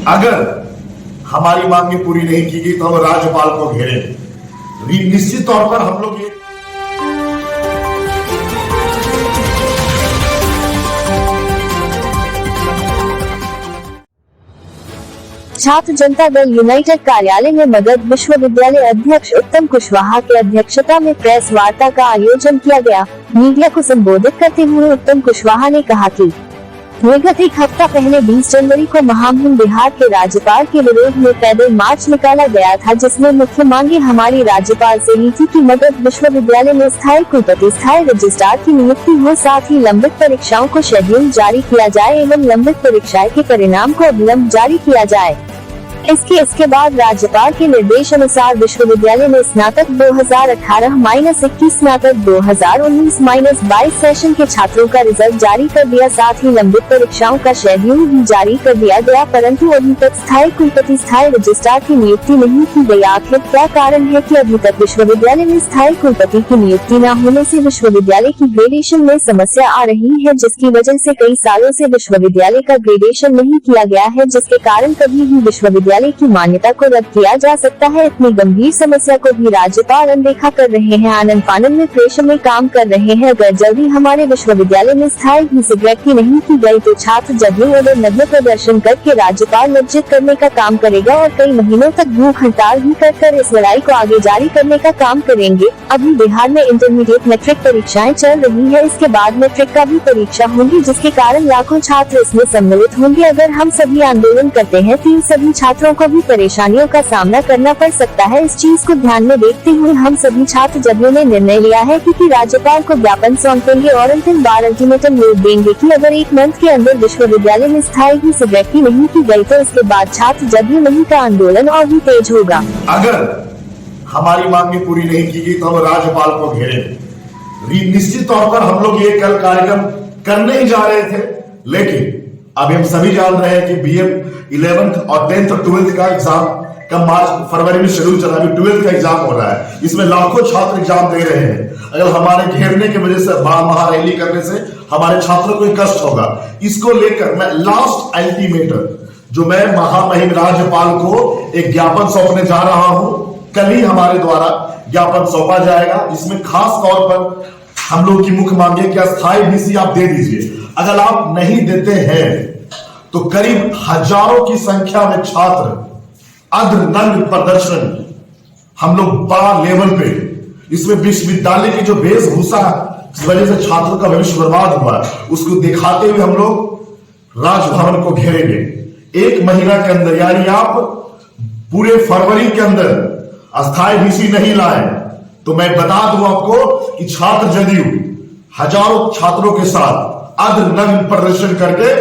अगर हमारी मांगे पूरी नहीं की गई तो हम राज्यपाल को घेरेंगे। निश्चित तौर पर हम लोग ये छात्र जनता दल यूनाइटेड कार्यालय में मगध विश्वविद्यालय अध्यक्ष उत्तम कुशवाहा की अध्यक्षता में प्रेस वार्ता का आयोजन किया गया। मीडिया को संबोधित करते हुए उत्तम कुशवाहा ने कहा कि विगत एक हफ्ता पहले 20 जनवरी को महामहिम बिहार के राज्यपाल के विरोध में पैदल मार्च निकाला गया था, जिसमें मुख्य मांगे हमारी राज्यपाल से ही थी कि मगध विश्वविद्यालय में स्थायी कुलपति, स्थायी रजिस्ट्रार की नियुक्ति हो, साथ ही लंबित परीक्षाओं को शेड्यूल जारी किया जाए एवं लंबित परीक्षाएं के परिणाम को अविलंब जारी किया जाए। इसके बाद राज्यपाल के निर्देश अनुसार विश्वविद्यालय में स्नातक 2018-21 स्नातक 2019-22 सेशन के छात्रों का रिजल्ट जारी कर दिया, साथ ही लंबित परीक्षाओं का शेड्यूल भी जारी कर दिया गया, परंतु अभी तक स्थायी कुलपति, स्थायी रजिस्ट्रार की नियुक्ति नहीं की गई। आखिर क्या कारण है कि अभी तक विश्वविद्यालय में स्थायी कुलपति की नियुक्ति न होने से विश्वविद्यालय की ग्रेडेशन में समस्या आ रही है, जिसकी वजह से कई सालों से विश्वविद्यालय का ग्रेडेशन नहीं किया गया है, जिसके कारण कभी भी विश्वविद्यालय की मान्यता को रद्द किया जा सकता है। इतनी गंभीर समस्या को भी राज्यपाल अनदेखा कर रहे हैं, आनन फानन में प्रेशर में काम कर रहे हैं। अगर जल्दी हमारे विश्वविद्यालय में स्थायी भी सिगरेट नहीं की गई तो छात्र जदयू और नग्न प्रदर्शन करके राज्यपाल लज्जित करने का काम करेगा और कई महीनों तक भूख हड़ताल भी कर इस लड़ाई को आगे जारी करने का काम करेंगे। अभी बिहार में इंटरमीडिएट मैट्रिक परीक्षाएं चल रही है, इसके बाद मैट्रिक का भी परीक्षा होगी, जिसके कारण लाखों छात्र इसमें सम्मिलित होंगे। अगर हम सभी आंदोलन करते हैं तो सभी छात्रों को भी परेशानियों का सामना करना पड़ सकता है। इस चीज को ध्यान में देखते हुए हम सभी छात्र जदयू ने निर्णय लिया है कि राज्यपाल को ज्ञापन सौंपेंगे और अंतिम बार अल्टीमेटम लिख देंगे कि अगर एक मंथ के अंदर विश्वविद्यालय में स्थायी ही सिगरेट नहीं की गई तो इसके बाद छात्र जदयू नहीं का आंदोलन और भी तेज होगा। अगर हमारी मांगे पूरी नहीं की गई तो हम राज्यपाल को घेरेंगे। निश्चित तौर पर हम लोग ये कल कार्यक्रम करने ही जा रहे थे, लेकिन अभी हम सभी जान रहे हैं कि बीए 11th और 10th और 12th का एग्जाम का मार्च फरवरी में शेड्यूल चला है। 12th का एग्जाम हो रहा है, इसमें लाखों छात्र एग्जाम दे रहे हैं। अगर हमारे घेरने की वजह से महारैली करने से हमारे छात्रों को कष्ट होगा, इसको लेकर मैं लास्ट अल्टीमेटम जो मैं महामहिम राज्यपाल को एक ज्ञापन सौंपने जा रहा हूं, कल ही हमारे द्वारा ज्ञापन सौंपा जाएगा, जिसमें खास तौर पर हम लोग की मुख्य मांग है कि अस्थायी बीसी आप दे दीजिए। अगर आप नहीं देते हैं तो करीब हजारों की संख्या में छात्र अर्धनग्न प्रदर्शन हम लोग बड़ा लेवल पे, इसमें विश्वविद्यालय की जो वेशभूषा इस वजह से छात्रों का भविष्य बर्बाद हुआ, उसको दिखाते हुए हम लोग राजभवन को घेरेंगे। एक महीना के अंदर, यानी आप पूरे फरवरी के अंदर अस्थायी बीसी नहीं लाए तो मैं बता दूं आपको कि छात्र जदयू हजारों छात्रों के साथ अर्धनग्न प्रदर्शन करके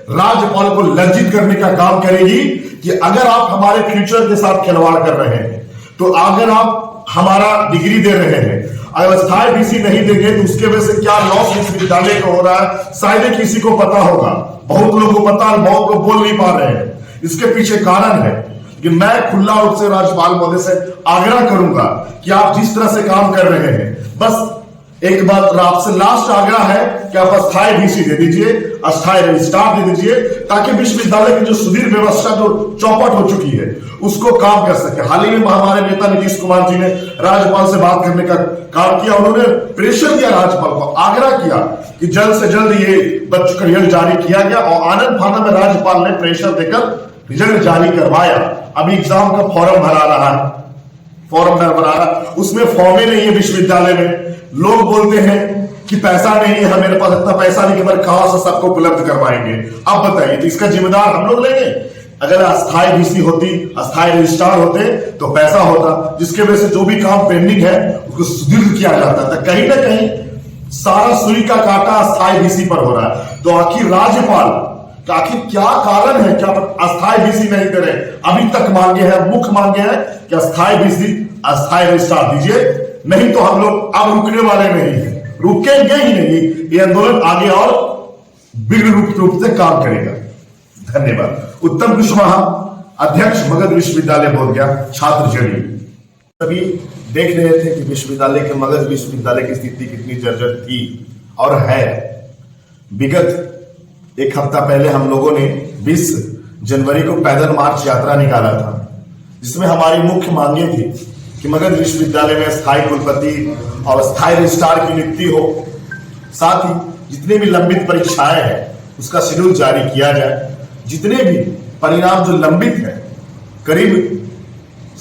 राज्यपाल को लज्जित करने का काम करेगी कि अगर आप हमारे फ्यूचर के साथ खिलवाड़ कर रहे हैं, तो अगर आप हमारा डिग्री दे रहे हैं, अगर स्थायी बीसी नहीं देंगे तो उसके वजह से क्या लॉस विश्वविद्यालय को हो रहा है, शायद किसी को पता होगा, बहुत लोगों को पता है, बहुत लोग बोल नहीं पा रहे हैं। इसके पीछे कारण है कि मैं खुला रूप से राज्यपाल महोदय से आग्रह करूंगा कि आप जिस तरह से काम कर रहे हैं, बस एक बात आपसे लास्ट आग्रह है कि आप अस्थायी बीसी दे दीजिए, अस्थायी रजिस्ट्रार दे दीजिए, ताकि विश्वविद्यालय की जो सुदीर्घ व्यवस्था जो चौपट हो चुकी है उसको काम कर सके। हाल ही में हमारे नेता नीतीश कुमार जी ने राज्यपाल से बात करने का काम किया, उन्होंने प्रेशर दिया राज्यपाल को, आग्रह किया कि जल्द से जल्द ये बच्चों का रिजल्ट जारी किया गया और आनंद फानन में राज्यपाल ने प्रेशर देकर रिजल्ट जारी करवाया। अभी एग्जाम का फॉर्म भरा रहा है, उसमें फॉर्म ही नहीं है विश्वविद्यालय में। लोग बोलते हैं कि पैसा नहीं है, हमारे पास इतना पैसा नहीं कि कहां से सबको उपलब्ध करवाएंगे। अब बताइए, तो इसका जिम्मेदार हम लोग लेंगे? अगर अस्थायी बीसी होती, अस्थायी रजिस्ट्रार होते तो पैसा होता, जिसके वजह से जो भी काम पेंडिंग है उसको सुदृढ़ किया जाता था। कहीं ना कहीं सारा सुई का कांटा अस्थायी बीसी पर हो रहा है। तो आखिर राज्यपाल आखिर क्या कारण है, क्या अस्थायी बीसी नहीं दे रहे? अभी तक मांगे हैं, मुख्य मांगे हैं कि अस्थायी बीसी, अस्थायी रजिस्ट्रार दीजिए, नहीं तो हम लोग अब रुकने वाले नहीं हैं, रुकेंगे ही नहीं। ये आंदोलन आगे और बिगड़ रूप से काम करेगा। धन्यवाद। उत्तम कुशवाहा, अध्यक्ष मगध विश्वविद्यालय बोधगया, छात्र जदयू। सभी देख रहे थे कि विश्वविद्यालय के मगध विश्वविद्यालय की स्थिति कितनी जर्जर थी और है। विगत एक हफ्ता पहले हम लोगों ने 20 जनवरी को पैदल मार्च यात्रा निकाला था, जिसमें हमारी मुख्य मांगे थी कि मगध विश्वविद्यालय में स्थायी कुलपति और स्थायी रजिस्ट्रार की नियुक्ति हो। साथ ही जितने भी लंबित परीक्षाएं हैं उसका शेड्यूल जारी किया जाए। जितने भी परिणाम जो लंबित है, करीब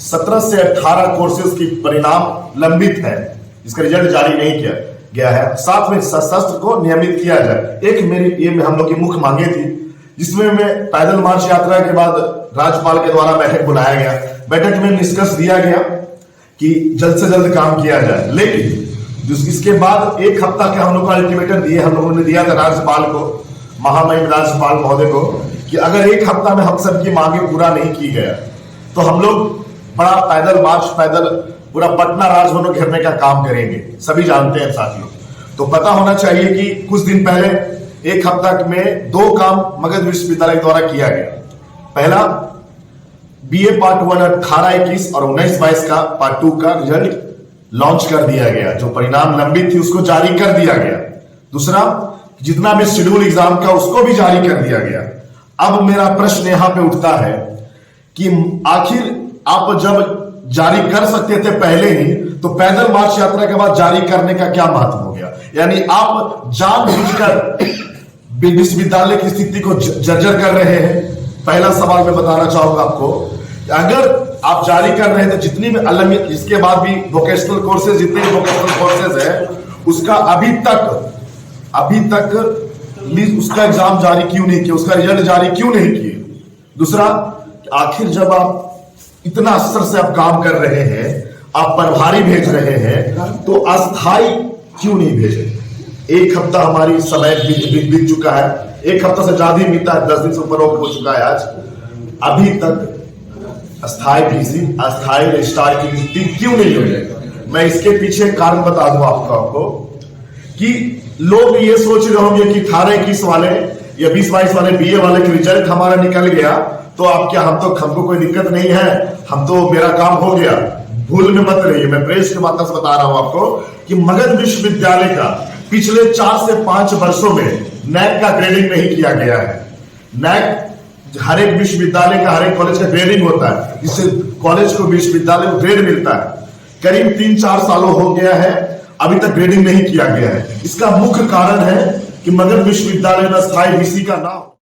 17 से 18 कोर्सेज की परिणाम लंबित है, इसका रिजल्ट जारी नहीं किया गया है। साथ में सशस्त्र को नियमित किया जाए। एक मेरी ये हम लोग की मुख्य मांगे थी, जिसमें में पैदल मार्च यात्रा के बाद राज्यपाल के द्वारा बैठक बुलाया गया। बैठक में निष्कर्ष दिया गया कि जल्द से जल्द काम किया जाए, लेकिन इसके बाद एक हफ्ता के हम लोग को अल्टीमेटम दिए, हम लोगों ने दिया था राज्यपाल को, महामहिम राज्यपाल महोदय को, कि अगर एक हफ्ता में हम सबकी मांगे पूरा नहीं की गया तो हम लोग बड़ा पैदल मार्च, पैदल पूरा पटना राजभवन घेरने का काम करेंगे। सभी जानते हैं साथियों। तो पता होना चाहिए कि कुछ दिन पहले एक हफ्ता में 2 काम मगध विश्वविद्यालय द्वारा किया गया। पहला, बीए पार्ट 1 18-21 और 19-22 का पार्ट 2 का रिजल्ट लॉन्च कर दिया गया। जो परिणाम लंबित थी उसको जारी कर दिया गया। दूसरा, जितना भी शेड्यूल एग्जाम का उसको भी जारी कर दिया गया। अब मेरा प्रश्न यहां पे उठता है कि आखिर आप जब जारी कर सकते थे पहले ही, तो पैदल मार्च यात्रा के बाद जारी करने का क्या महत्व हो गया? यानी आप जानबूझकर विश्वविद्यालय की स्थिति को जर्जर कर रहे हैं। पहला सवाल मैं बताना चाहूंगा आपको, अगर आप जारी कर रहे हैं तो जितनी भी अलग, इसके बाद भी वोकेशनल कोर्सेज, जितने भी वोकेशनल कोर्सेज है उसका अभी तक उसका एग्जाम जारी क्यों नहीं किया, उसका रिजल्ट जारी क्यों नहीं किए? दूसरा, आखिर जब आप इतना स्तर से आप काम कर रहे हैं, आप प्रभारी भेज रहे हैं, तो अस्थाई क्यों नहीं भेजे? एक हफ्ता हमारी समय बीत चुका है, एक हफ्ता से ज्यादा ही बीता है, 10 दिन से ऊपर हो चुका है आज। अभी तक अस्थाई वीसी, अस्थाई रजिस्ट्रार की नियुक्ति क्यों नहीं हुई? मैं इसके पीछे कारण बता दूं आपको कि लोग ये सोच रहे होंगे कि 18-21 वाले या 20-22 वाले बीए वाले के रिजल्ट हमारा निकल गया तो आप क्या, हमको कोई दिक्कत नहीं है, हम तो मेरा काम हो गया। भूल में मत रहिए, मैं प्रेस के माध्यम से बता रहा हूं आपको कि मगध विश्वविद्यालय का पिछले 4 से 5 वर्षों में नैक का ग्रेडिंग नहीं किया गया है। नैक हर एक विश्वविद्यालय का, हर एक कॉलेज का ग्रेडिंग होता है, जिससे कॉलेज को, विश्वविद्यालय को ग्रेड मिलता है। करीब 3-4 सालों हो गया है, अभी तक ग्रेडिंग नहीं किया गया है। इसका मुख्य कारण है कि मगध विश्वविद्यालय में स्थायी वीसी का नाम